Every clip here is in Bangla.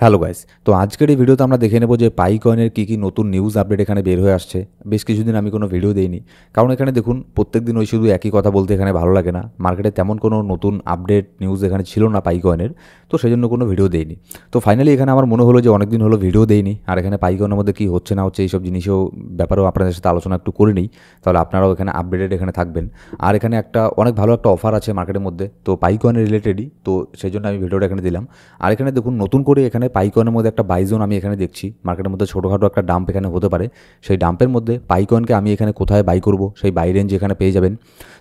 হ্যালো গাইস, তো আজকের এই ভিডিওতে আমরা দেখে নেব যে পাইকয়েনের কী নতুন নিউজ আপডেট এখানে বের হয়ে আসছে। বেশ কিছুদিন আমি কোনো ভিডিও দেইনি, কারণ এখানে দেখুন প্রত্যেকদিন ওই শুধু একই কথা বলতে এখানে ভালো লাগে না। মার্কেটে তেমন কোনো নতুন আপডেট নিউজ এখানে ছিল না পাইকয়েনের, তো সেই জন্য কোনো ভিডিও দেইনি। তো ফাইনালি এখানে আমার মনে হলো যে অনেকদিন হলো ভিডিও দেইনি, আর এখানে পাইকয়েনের মধ্যে কী হচ্ছে না হচ্ছে এইসব জিনিসও ব্যাপারেও আপনাদের সাথে আলোচনা একটু করে নিই, তাহলে আপনারাও এখানে আপডেটেড এখানে থাকবেন। আর এখানে অনেক ভালো একটা অফার আছে মার্কেটের মধ্যে, তো পাইকয়েনের রিলেটেডই, তো সেই জন্য আমি ভিডিওটা এখানে দিলাম। আর এখানে দেখুন নতুন করে এখানে পাইকয়েনের মধ্যে একটা বাই জোন আমি এখানে দেখছি। মার্কেটের মধ্যে ছোটোখাটো একটা ডাম্প এখানে হতে পারে, সেই ডাম্পের মধ্যে পাইকয়েনকে আমি এখানে কোথায় বাই করব সেই বাই রেঞ্জ এখানে পেয়ে যাবেন।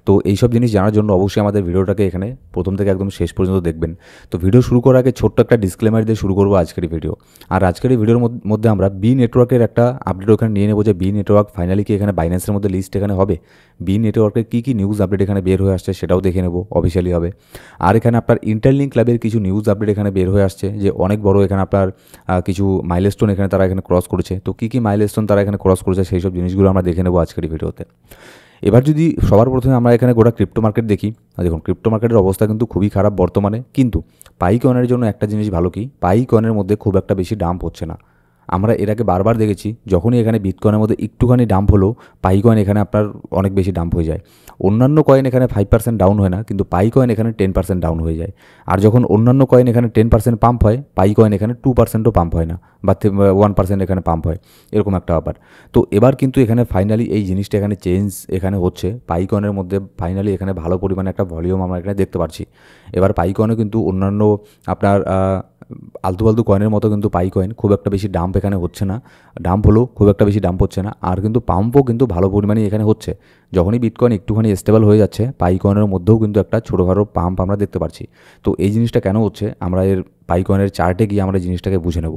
তো এইসব জিনিস জানার জন্য অবশ্যই আমাদের ভিডিওটাকে এখানে প্রথম থেকে একদম শেষ পর্যন্ত দেখবেন। তো ভিডিও শুরু করার আগে ছোট্ট একটা ডিসক্লেমার দিয়ে শুরু করবো আজকের এই ভিডিও। আর আজকের এই ভিডিওর মধ্যে আমরা বি নেটওয়ার্কের একটা আপডেট ওখানে নিয়ে নেবো, যে বি নেটওয়ার্ক ফাইনালি কি এখানে বাইন্যান্সের মধ্যে লিস্ট এখানে হবে, বি নেটওয়ার্কের কী নিউজ আপডেট এখানে বের হয়ে আসছে সেটাও দেখে নেবো, অফিসিয়ালি হবে। আর এখানে আপনার ইন্টারলিঙ্ক ক্লাবের কিছু নিউজ আপডেট এখানে বের হয়ে আসছে, যে অনেক বড় এখানে আপনার কিছু মাইলস্টোন এখানে তারা এখানে ক্রস করেছে। তো কী মাইলস্টোন তারা এখানে ক্রস করেছে সেই সব জিনিসগুলো আমরা দেখে নেবো আজকের এই ভিডিওতে। এবার যদি সবার প্রথমে আমরা এখানে গোটা ক্রিপ্টো মার্কেট দেখি, দেখুন ক্রিপ্টো মার্কেটের অবস্থা কিন্তু খুবই খারাপ বর্তমানে। কিন্তু পাইকয়েনের জন্য একটা জিনিস ভালো, কি পাইকয়েনের মধ্যে খুব একটা বেশি ডাম্প হচ্ছে না। আমরা এর আগে বারবার দেখেছি যখনই এখানে বিটকয়েনের মধ্যে একটুখানি ডাম্প হলো, পাইকয়েন এখানে আপনার অনেক বেশি ডাম্প হয়ে যায়। অন্যান্য কয়েন এখানে 5% ডাউন হয় না, কিন্তু পাইকয়েন এখানে 10% ডাউন হয়ে যায়। আর যখন অন্যান্য কয়েন এখানে 10% পাম্প হয়, পাইকয়েন এখানে 2%ও পাম্প হয় না, বা 1% এখানে পাম্প হয়, এরকম একটা ব্যাপার। তো এবার কিন্তু এখানে ফাইনালি এই জিনিসটা এখানে চেঞ্জ এখানে হচ্ছে। পাইকয়েনের মধ্যে ফাইনালি এখানে ভালো পরিমাণে একটা ভলিউম আমরা এখানে দেখতে পাচ্ছি। এবার পাইকয়েনও কিন্তু অন্যান্য আপনার আলতু ফালতু কয়েনের মতো কিন্তু পাইকয়েন খুব একটা বেশি ডাম্প এখানে হচ্ছে না। ডাম্প হলেও খুব একটা বেশি ডাম্প হচ্ছে না, আর কিন্তু পাম্পও কিন্তু ভালো পরিমাণে এখানে হচ্ছে। যখনই বিটকয়েন একটুখানি স্টেবল হয়ে যাচ্ছে, পাইকয়েনের মধ্যেও কিন্তু একটা ছোটোখাটো পাম্প আমরা দেখতে পাচ্ছি। তো এই জিনিসটা কেন হচ্ছে, আমরা এর পাইকয়েনের চার্টে গিয়ে আমরা জিনিসটাকে বুঝে নেব।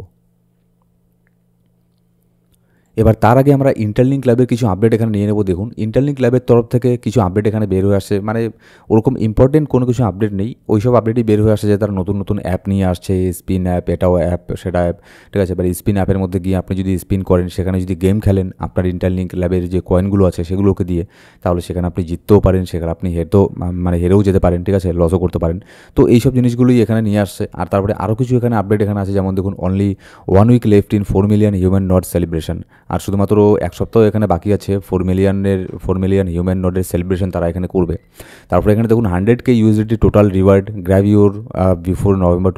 এবার তার আগে আমরা ইন্টারলিঙ্ক ল্যাবের কিছু আপডেট এখানে নিয়ে নেব। দেখুন ইন্টারলিঙ্ক ল্যাবের তরফ থেকে কিছু আপডেট এখানে বের হয়ে আসছে, মানে ওরকম ইম্পর্টেন্ট কোনো কিছু আপডেট নেই, ওইসব আপডেটই বের হয়ে আসছে যে তারা নতুন নতুন অ্যাপ নিয়ে আসছে, স্পিন অ্যাপ, এটাও অ্যাপ সেটা অ্যাপ, ঠিক আছে। এবার স্পিন অ্যাপের মধ্যে গিয়ে আপনি যদি স্পিন করেন, সেখানে যদি গেম খেলেন আপনার ইন্টারলিঙ্ক ল্যাবের যে কয়েনগুলো আছে সেগুলোকে দিয়ে, তাহলে সেখানে আপনি জিততেও পারেন, সেখানে আপনি হেরেও যেতে পারেন, ঠিক আছে, লসও করতে পারেন। তো এইসব জিনিসগুলোই এখানে নিয়ে আসছে। আর তারপরে আরও কিছু এখানে আপডেট এখানে আছে, যেমন দেখুন only 1 week left in 4 million human nod celebration. আর শুধুমাত্র এক সপ্তাহ এখানে বাকি আছে 4 মিলিয়ন হিউম্যান নোডের সেলিব্রেশন তারা এখানে করবে। তারপরে এখানে দেখুন 100K USDT total reward grab your before November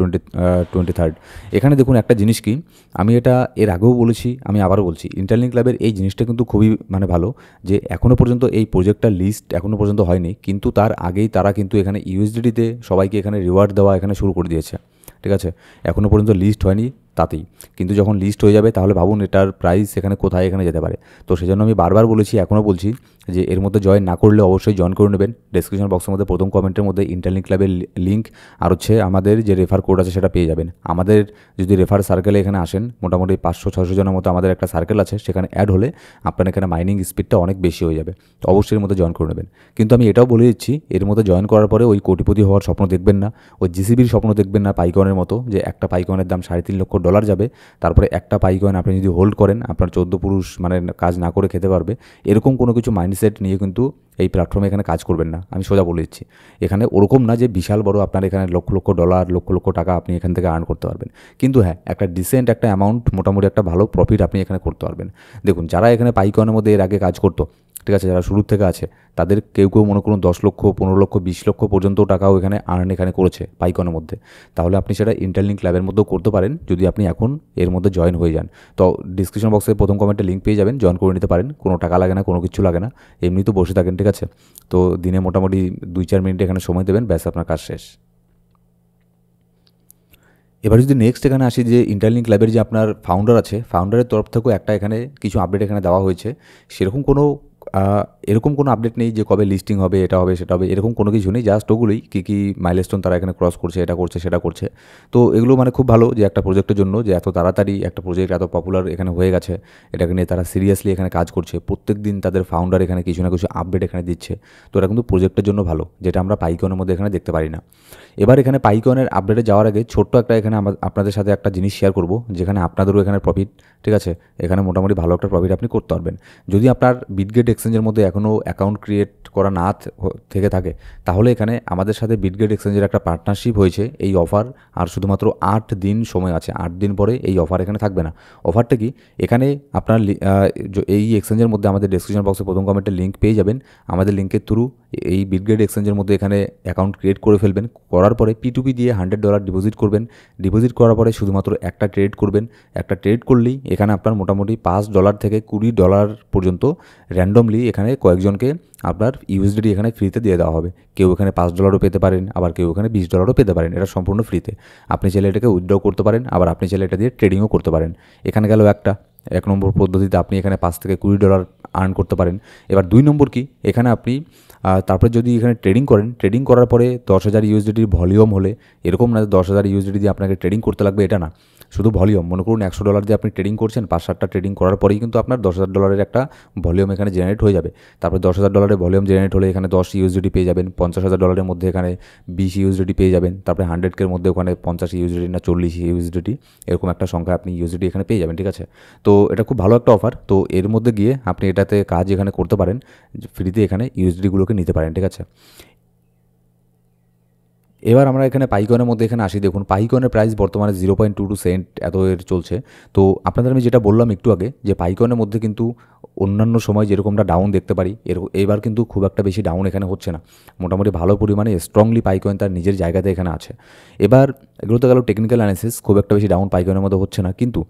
23rd। এখানে দেখুন একটা জিনিস কি, আমি এটা এর আগেও বলেছি, আমি আবারও বলছি, ইন্টারলিঙ্ক ক্লাবের এই জিনিসটা কিন্তু খুবই ভালো, যে এখনও পর্যন্ত এই প্রজেক্টটার লিস্ট এখনও পর্যন্ত হয়নি, কিন্তু তার আগেই তারা কিন্তু এখানে ইউএসডিটিতে সবাইকে এখানে রিওয়ার্ড দেওয়া এখানে শুরু করে দিয়েছে, ঠিক আছে। এখনও পর্যন্ত লিস্ট হয়নি তাতেই, কিন্তু যখন লিস্ট হয়ে যাবে তাহলে ভাবুন এটার প্রাইস এখানে কোথায় এখানে যেতে পারে। তো সেজন্য আমি বারবার বলেছি, এখনও বলছি, যে এর মধ্যে জয়েন না করলে অবশ্যই জয়েন করে নেবেন। ডেসক্রিপশন বক্সের মধ্যে প্রথম কমেন্টের মধ্যে ইন্টারলিঙ্ক ক্লাবের লিঙ্ক আর হচ্ছে আমাদের যে রেফার কোড আছে সেটা পেয়ে যাবেন। আমাদের যদি রেফার সার্কেলে এখানে আসেন, মোটামুটি 500-600 জনের মতো আমাদের একটা সার্কেল আছে, সেখানে অ্যাড হলে আপনার এখানে মাইনিং স্পিডটা অনেক বেশি হয়ে যাবে। তো অবশ্যই এর মধ্যে জয়েন করে নেবেন। কিন্তু আমি এটাও বলে দিচ্ছি, এর মধ্যে জয়েন করার পরে ওই কোটিপতি হওয়ার স্বপ্ন দেখবেন না, ওই জিসিবির স্বপ্ন দেখবেন না পাইকয়েনের মতো, যে একটা পাইকয়েনের দাম $3.5 যাবে, তারপরে একটা পাইকয়েন আপনি যদি হোল্ড করেন আপনার 14 পুরুষ কাজ না করে খেতে পারবে। এরকম কোনো কিছু মাইন্ডসেট নিয়ে কিন্তু এই প্ল্যাটফর্মে এখানে কাজ করবেন না, আমি সোজা বলে দিচ্ছি। এখানে ওরকম না যে বিশাল বড় আপনার এখানে লক্ষ লক্ষ ডলার, লক্ষ লক্ষ টাকা আপনি এখান থেকে আর্ন করতে পারবেন, কিন্তু হ্যাঁ একটা ডিসেন্ট একটা অ্যামাউন্ট, মোটামুটি একটা ভালো প্রফিট আপনি এখানে করতে পারবেন। দেখুন যারা এখানে পাইকয়েনের মধ্যে এর আগে কাজ করতো, ঠিক আছে, যারা শুরুর থেকে আছে, তাদের কেউ মনে করুন 10 লক্ষ, 15 লক্ষ, 20 লক্ষ পর্যন্ত টাকাও এখানে আর্ন এখানে করেছে পাইকয়েনের মধ্যে। তাহলে আপনি সেটা ইন্টারলিঙ্ক ক্লাবের মধ্যেও করতে পারেন যদি আপনি এখন এর মধ্যে জয়েন হয়ে যান। তো ডিসক্রিপশন বক্সে প্রথম কমেন্টে লিঙ্ক পেয়ে যাবেন, জয়েন করে নিতে পারেন, কোনো টাকা লাগে না, কোনো কিছু লাগে না, এমনি তো বসে থাকেন, ঠিক আছে। তো দিনে মোটামুটি 2-4 মিনিট এখানে সময় দেবেন, ব্যাস আপনার কাজ শেষ। এবার যদি নেক্সট এখানে আসি, যে ইন্টারলিঙ্ক ক্লাবের যে আপনার ফাউন্ডার আছে, ফাউন্ডারের তরফ থেকেও একটা এখানে কিছু আপডেট এখানে দেওয়া হয়েছে। সেরকম কোনো এরকম কোনো আপডেট নেই যে কবে লিস্টিং হবে, এটা হবে সেটা হবে, এরকম কোনো কিছু নেই। জাস্ট ওগুলোই কী মাইলস্টোন তারা এখানে ক্রস করছে, এটা করছে সেটা করছে। তো এগুলো খুব ভালো, যে একটা প্রজেক্টের জন্য যে এত তাড়াতাড়ি একটা প্রজেক্ট এত পপুলার এখানে হয়ে গেছে, এটাকে নিয়ে তারা সিরিয়াসলি এখানে কাজ করছে। প্রত্যেক দিন তাদের ফাউন্ডার এখানে কিছু না কিছু আপডেট এখানে দিচ্ছে। তো এটা কিন্তু প্রজেক্টের জন্য ভালো, যেটা আমরা পাইকয়েনের মধ্যে এখানে দেখতে পারি না। এবার এখানে পাইকয়েনের আপডেটে যাওয়ার আগে ছোট্ট একটা এখানে আপনাদের সাথে একটা জিনিস শেয়ার করব, যেখানে আপনাদেরও এখানে প্রফিট, ঠিক আছে, এখানে মোটামুটি ভালো একটা প্রফিট আপনি করতে পারবেন। যদি আপনার বিটগেট এক্সচেঞ্জের মধ্যে এখনও অ্যাকাউন্ট ক্রিয়েট করা না থেকে থাকে, তাহলে এখানে আমাদের সাথে বিটগেট এক্সচেঞ্জের একটা পার্টনারশিপ হয়েছে এই অফার, আর শুধুমাত্র 8 দিন সময় আছে। 8 দিন পরে এই অফার এখানে থাকবে না। অফারটা কি, এখানে আপনার এই এক্সচেঞ্জের মধ্যে আমাদের ডেসক্রিপশন বক্সে প্রথম কমেন্টে লিঙ্ক পেয়ে যাবেন। আমাদের লিঙ্কের থ্রু এই বিটগেট এক্সচেঞ্জের মধ্যে এখানে অ্যাকাউন্ট ক্রিয়েট করে ফেলবেন। করার পরে P2P দিয়ে $100 ডিপোজিট করবেন। ডিপোজিট করার পরে শুধুমাত্র একটা ট্রেড করবেন। একটা ট্রেড করলেই এখানে আপনার মোটামুটি $5 থেকে $20 পর্যন্ত র্যান্ডমলি এখানে কয়েকজনকে আপনার USDT এখানে ফ্রিতে দিয়ে দেওয়া হবে। কেউ এখানে $5 পেতে পারেন, আবার কেউ এখানে $20 পেতে পারেন। এটা সম্পূর্ণ ফ্রিতে। আপনি চাইলে এটাকে উইথড্র করতে পারেন, আবার আপনি চাইলে এটা দিয়ে ট্রেডিংও করতে পারেন। এখানে গেল এক নম্বর পদ্ধতিতে আপনি এখানে $5 থেকে $20 আর্ন করতে পারেন। এবার 2 নম্বর কি, এখানে আপনি তারপরে যদি এখানে ট্রেডিং করেন, ট্রেডিং করার পরে 10,000 USDT ভলিউম হলে, এরকম না 10,000 USDT দিয়ে আপনাকে ট্রেডিং করতে লাগবে, এটা না, শুধু ভলিউম। মনে করুন $100 দিয়ে আপনি ট্রেডিং করছেন, 5-7টা ট্রেডিং করার পরেই কিন্তু আপনার $10,000 একটা ভলিউম এখানে জেনারেট হয়ে যাবে। তারপরে $10,000 ভলিউম জেনারেট হলে এখানে 10 USDT পেয়ে যাবেন। $50,000 মধ্যে এখানে 20 USDT পেয়ে যাবেন। তারপরে 100K মধ্যে ওখানে 50 USDT না 40 USDT এরকম একটা সংখ্যা আপনি USDT এখানে পেয়ে যাবেন। ঠিক আছে, তো এটা খুব ভালো একটা অফার। তো এর মধ্যে গিয়ে আপনি এটাতে কাজ এখানে করতে পারেন, ফ্রিতে এখানে USDTগুলোকে নিতে পারেন। ঠিক আছে, এবার আমরা এখানে পাইকনের মধ্যে এখানে আসি। দেখুন পাইকনের প্রাইস বর্তমানে 0.22 সেন্ট এত এর চলছে। তো আপনাদের আমি যেটা বললাম একটু আগে, যে পাইকনের মধ্যে কিন্তু অন্যান্য সময় যেরকমটা ডাউন দেখতে পারি, এবার কিন্তু খুব একটা বেশি ডাউন এখানে হচ্ছে না। মোটামুটি ভালো পরিমাণে স্ট্রংলি পাইকয়েন তার নিজের জায়গাতে এখানে আছে। এবার এগুলোতে গেল টেকনিক্যাল অ্যানালিসিস, খুব একটা বেশি ডাউন পাইকনের মধ্যে হচ্ছে না। কিন্তু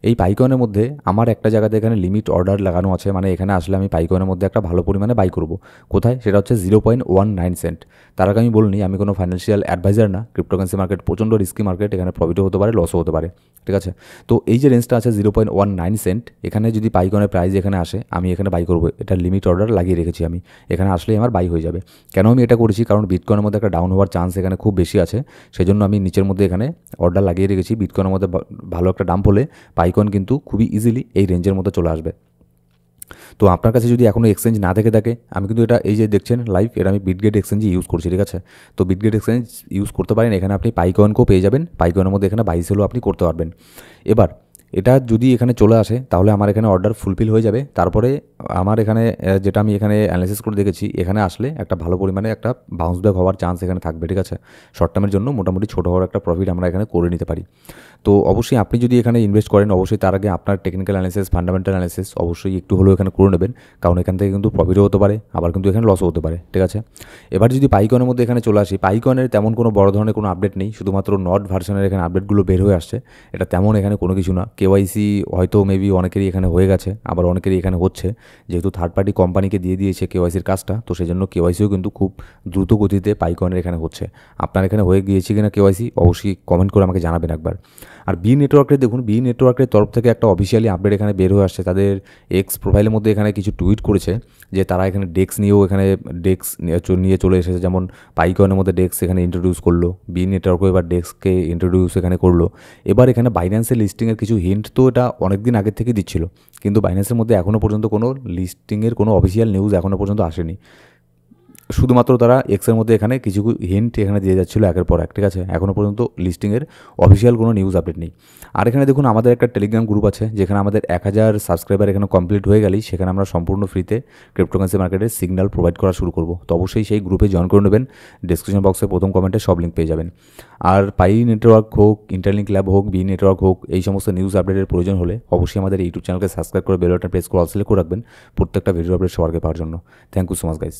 এই পাইকনের মধ্যে আমার একটা জায়গাতে এখানে লিমিট অর্ডার লাগানো আছে, মানে এখানে আসলে আমি পাইকনের মধ্যে একটা ভালো পরিমাণে বাই করব। কোথায়, সেটা হচ্ছে 0.19 সেন্ট। তার আগে আমি বলিনি, আমি কোনো ফাইন্যান্সিয়াল অ্যাডভাইজার না। ক্রিপ্টোকারেন্সি মার্কেট প্রচণ্ড রিস্কি মার্কেট, এখানে প্রফিটও হতে পারে, লসও হতে পারে। ঠিক আছে, তো এই যে রেঞ্জটা আছে 0.19 সেন্ট, এখানে যদি পাইকনের প্রাইস এখানে আসে, আমি এখানে বাই করবো। এটা লিমিট অর্ডার লাগিয়ে রেখেছি আমি, এখানে আসলেই আমার বাই হয়ে যাবে। কেন আমি এটা করেছি, কারণ বিটকয়েনের মধ্যে একটা ডাউন হওয়ার চান্স এখানে খুব বেশি আছে, সেজন্য আমি নিচের মধ্যে এখানে অর্ডার লাগিয়ে রেখেছি। বিটকয়েনের মধ্যে ভালো একটা ডাম্প হলে পাইকয়েন কিন্তু খুবই ইজিলি এই রেঞ্জের মধ্যে চলে আসবে। তো আপনার কাছে যদি এখনও এক্সচেঞ্জ না থেকে থাকে, আমি কিন্তু এটা এই যে দেখছেন লাইভ, এটা আমি বিটগেট এক্সচেঞ্জ ইউজ করছি। ঠিক আছে, তো বিটগেট এক্সচেঞ্জ ইউজ করতে পারেন। এখানে আপনি পাইকয়েনকেও পেয়ে যাবেন, পাইকয়েনের মধ্যে এখানে বাই সেলও আপনি করতে পারবেন। এবার এটা যদি এখানে চলে আসে, তাহলে আমার এখানে অর্ডার ফুলফিল হয়ে যাবে। তারপরে আমার এখানে যেটা আমি এখানে অ্যানালাইসিস করে দেখেছি, এখানে আসলে একটা ভালো পরিমাণে একটা বাউন্স ব্যাক হওয়ার চান্স এখানে থাকবে। ঠিক আছে, শর্ট টার্মের জন্য মোটামুটি ছোটো হওয়ার একটা প্রফিট আমরা এখানে করে নিতে পারি। তো অবশ্যই আপনি যদি এখানে ইনভেস্ট করেন, অবশ্যই তার আগে আপনার টেকনিক্যাল অ্যানালিসিস, ফান্ডামেন্টাল অ্যানালিসিস অবশ্যই একটু হলেও এখানে করে নেবেন, কারণ এখান থেকে কিন্তু প্রফিটও হতে পারে, আবার কিন্তু এখানে লসও হতে পারে। ঠিক আছে, এবার যদি পাইকনের মধ্যে এখানে চলে আসি, পাইকনের তেমন কোনো বড় ধরনের কোনো আপডেট নেই, শুধুমাত্র নট ভার্সনের এখানে আপডেটগুলো বের হয়ে আসছে। এটা তেমন এখানে কোনো কিছু না। কেওয়াইসি হয়তো মেবি অনেকেরই এখানে হয়ে গেছে, আবার অনেকেরই এখানে হচ্ছে, যেহেতু থার্ড পার্টি কোম্পানিকে দিয়ে দিয়েছে কেওয়াইসির কাজটা, তো সেই জন্য কেওয়াইসিও কিন্তু খুব দ্রুত গতিতে পাইকনের এখানে হচ্ছে। আপনার এখানে হয়ে গিয়েছে কিনা কেওয়াইসি অবশ্যই কমেন্ট করে আমাকে জানাবেন একবার। আর বি নেটওয়ার্কে দেখুন, বি নেটওয়ার্কের তরফ থেকে একটা অফিসিয়ালি আপডেট এখানে বের হয়ে আসছে। তাদের এক্স প্রোফাইলের মধ্যে এখানে কিছু টুইট করেছে যে তারা এখানে ডেক্স নিয়েও এখানে নিয়ে চলে এসেছে। যেমন পাইকনের মধ্যে ডেক্স এখানে ইন্ট্রোডিউস করলো, বি নেটওয়ার্কও এবার ডেক্সকে ইন্ট্রোডিউস এখানে করলো। এবার এখানে বাইন্যান্সের লিস্টিংয়ের কিছু হিন্ট তো এটা অনেক দিন আগের থেকে দিচ্ছিল, কিন্তু বাইন্যান্সের মধ্যে এখনও পর্যন্ত কোনো লিস্টিংয়ের কোনো অফিসিয়াল নিউজ এখনও পর্যন্ত আসেনি। শুধুমাত্র তারা এক্সের মধ্যে এখানে কিছু হিন্ট এখানে দিয়ে যাচ্ছিলো একের পর এক। ঠিক আছে, এখনও পর্যন্ত লিস্টিংয়ের অফিসিয়াল কোনো নিউজ আপডেট নেই। আর এখানে দেখুন আমাদের একটা টেলিগ্রাম গ্রুপ আছে, যেখানে আমাদের 1000 সাবস্ক্রাইবার এখানে কমপ্লিট হয়ে গেলেই সেখানে আমরা সম্পূর্ণ ফ্রিতে ক্রিপ্টোকারেন্সি মার্কেটের সিগন্যাল প্রোভাইড করা শুরু করব। তো অবশ্যই সেই গ্রুপে জয়েন করে নেবেন, ডিসক্রিপশন বক্সে প্রথম কমেন্টে সব লিঙ্ক পেয়ে যাবেন। আর পাই নেটওয়ার্ক হোক, ইন্টারলিঙ্ক ল্যাব হোক, বি নেটওয়ার্ক হোক, এই সমস্ত নিউজ আপডেটের প্রয়োজন হলে অবশ্যই আমাদের ইউটিউব চ্যানেলকে সাবস্ক্রাইব করে বেল বাটন প্রেস করে অল সিলেক্ট করে রাখবেন প্রত্যেকটা ভিডিও আপডেট সবার আগে পাওয়ার জন্য। Thank you so much guys.